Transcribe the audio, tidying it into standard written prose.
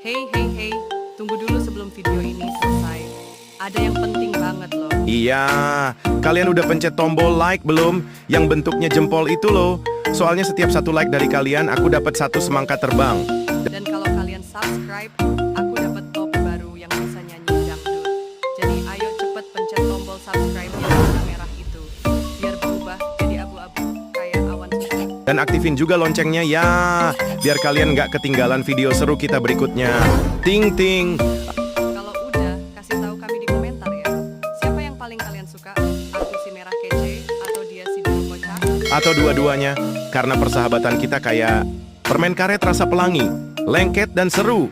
Hey, tunggu dulu sebelum video ini selesai. Ada yang penting banget loh. Iya, kalian udah pencet tombol like belum? Yang bentuknya jempol itu loh. Soalnya setiap satu like dari kalian, aku dapat satu semangka terbang. Dan kalau kalian subscribe, aku dapat topi baru yang bisa nyanyi dangdut. Jadi ayo cepet pencet tombol subscribe yang warna merah itu. Biar berubah jadi abu-abu kayak awan susu. Dan aktifin juga loncengnya ya, biar kalian nggak ketinggalan video seru kita berikutnya. Ting ting. Kalau udah, kasih tahu kami di komentar ya. Siapa yang paling kalian suka? Aku si merah kece atau dia si biru kocak? Atau dua-duanya, karena persahabatan kita kayak permen karet rasa pelangi, lengket dan seru.